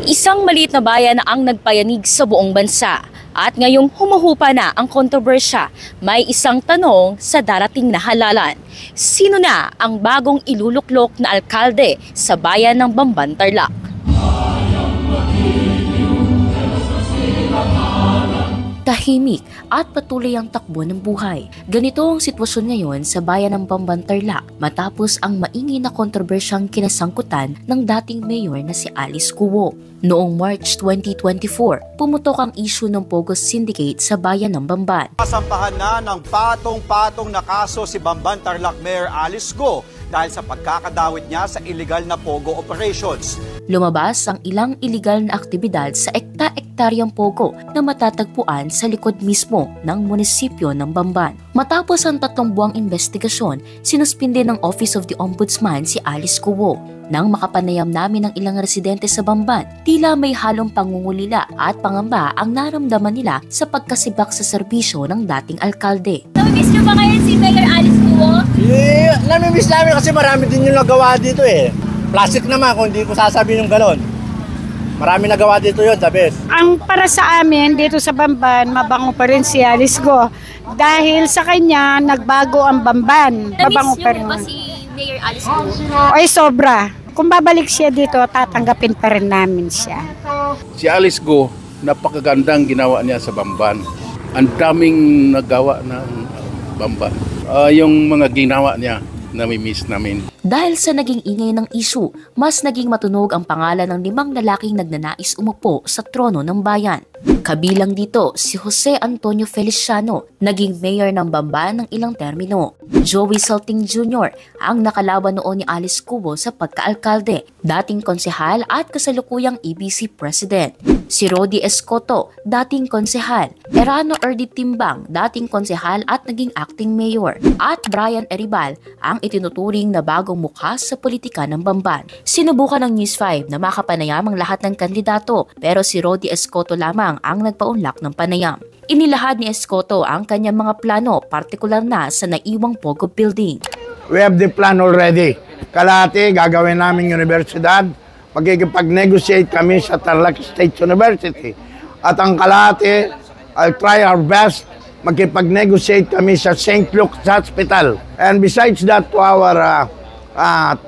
Isang maliit na bayan ang nagpayanig sa buong bansa at ngayong humuhupa na ang kontrobersya, may isang tanong sa darating na halalan. Sino na ang bagong iluluklok na alkalde sa bayan ng Bamban, Tarlac? Tahimik at patuloy ang takbo ng buhay. Ganito ang sitwasyon ngayon sa bayan ng Bamban, Tarlac matapos ang maingay na kontrobersyang kinasangkutan ng dating mayor na si Alice Guo. Noong March 2024, pumutok ang issue ng Pogo Syndicate sa bayan ng Bamban. Kasampahan na ng patong-patong na kaso si Bamban Tarlac Mayor Alice Guo dahil sa pagkakadawit niya sa illegal na Pogo operations. Lumabas ang ilang iligal na aktibidad sa ekta-ektaryang Pogo na matatagpuan sa likod mismo ng munisipyo ng Bamban. Matapos ang 3 buwang investigasyon, sinuspinde ng Office of the Ombudsman si Alice Guo. Nang makapanayam namin ng ilang residente sa Bamban, tila may halong pangungulila at pangamba ang naramdaman nila sa pagkasibak sa serbisyo ng dating alkalde. Namimiss niyo ba ngayon si Mayor Alice Guo? Namimiss namin kasi marami din yung nagawa dito eh. Plastic naman kung hindi ko sasabihin yung galon. Marami nagawa dito yun, the best. Ang para sa amin dito sa Bamban, mabango pa rin si Alice Guo. Dahil sa kanya, nagbago ang Bamban. Mabango pa rin. Namiss niyo ba si Mayor Alice Guo? Ay, sobra. Kung babalik siya dito, tatanggapin pa rin namin siya. Si Alice Guo, napakagandang ginawa niya sa Bamban. Ang daming nagawa ng Bamban. Yung mga ginawa niya, nami-miss namin. Dahil sa naging ingay ng issue, mas naging matunog ang pangalan ng 5 lalaking nagnanais umupo sa trono ng bayan. Kabilang dito si Jose Antonio Feliciano, naging mayor ng Bamban ng ilang termino. Joey Salting Jr. ang nakalaban noon ni Alice Guo sa pagkaalkalde, dating konsehal at kasalukuyang EBC President. Si Rodi Escoto, dating konsehal. Erano Erdi Timbang, dating konsehal at naging acting mayor. At Brian Eribal, ang itinuturing na bagong mukha sa politika ng Bamban. Sinubukan ng News 5 na makapanayam ang lahat ng kandidato, pero si Rodi Escoto lamang ang nagpaunlak ng panayam. Inilahad ni Escoto ang kanyang mga plano, partikular na sa naiwang Pogo Building. We have the plan already. Kalahati, gagawin namin universidad. Magkikipag-negotiate kami sa Tarlac State University. At ang kalahati, I'll try our best, magkipag-negotiate kami sa St. Luke's Hospital. And besides that, to our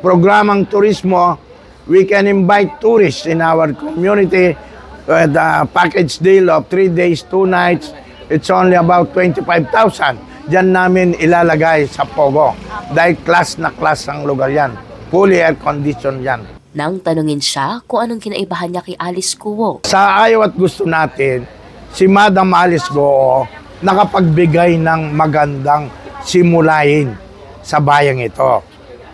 programang turismo, we can invite tourists in our community with a package deal of 3 days, 2 nights. It's only about 25,000. Diyan namin ilalagay sa Pogo. Dahil class na class ang lugar yan. Fully air-conditioned yan. Nang tanungin siya kung anong kinaibahan niya kay Alice Guo. Sa ayaw at gusto natin, si Madam Alice Guo nakapagbigay ng magandang simulain sa bayang ito.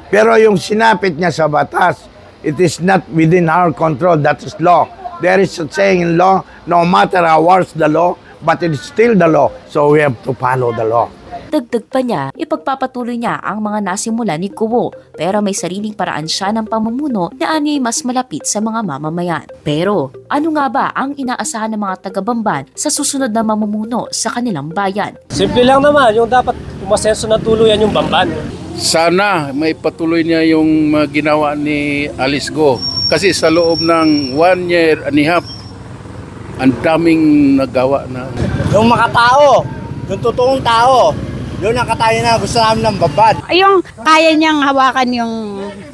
Pero yung sinapit niya sa batas, it is not within our control, that is law. There is a saying in law, no matter how worse the law, but it is still the law, so we have to follow the law. Dagdag pa niya, ipagpapatuloy niya ang mga nasimula ni Guo, pero may sariling paraan siya ng pamumuno na anya'y mas malapit sa mga mamamayan. Pero ano nga ba ang inaasahan ng mga taga-Bamban sa susunod na mamumuno sa kanilang bayan? Simple lang naman, yung dapat umasenso na tuluyan yung Bamban. Sana may patuloy niya yung ginawa ni Alice Guo. Kasi sa loob ng 1 year and a half, ang daming nagawa na. Yung makatao, yung totoong tao, yun ang katayo na gusto namin ng Bamban. Yung kaya niyang hawakan yung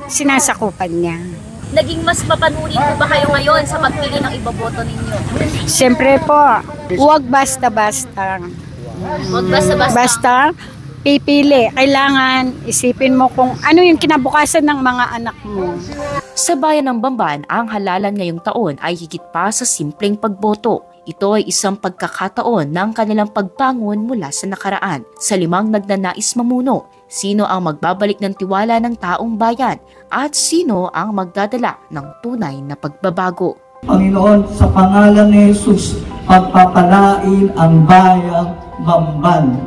sinasakupan niya. Naging mas mapanuri po ba kayo ngayon sa pagpili ng iboboto ninyo? Siyempre po, huwag basta-basta. Huwag basta-basta. Basta, pipili. Kailangan isipin mo kung ano yung kinabukasan ng mga anak mo. Sa bayan ng Bamban, ang halalan ngayong taon ay higit pa sa simpleng pagboto. Ito ay isang pagkakataon ng kanilang pagbangon mula sa nakaraan. Sa 5 nagnanais mamuno, sino ang magbabalik ng tiwala ng taong bayan at sino ang magdadala ng tunay na pagbabago. Panginoon, sa pangalan ni Jesus, pagpapalain ang bayang Bamban.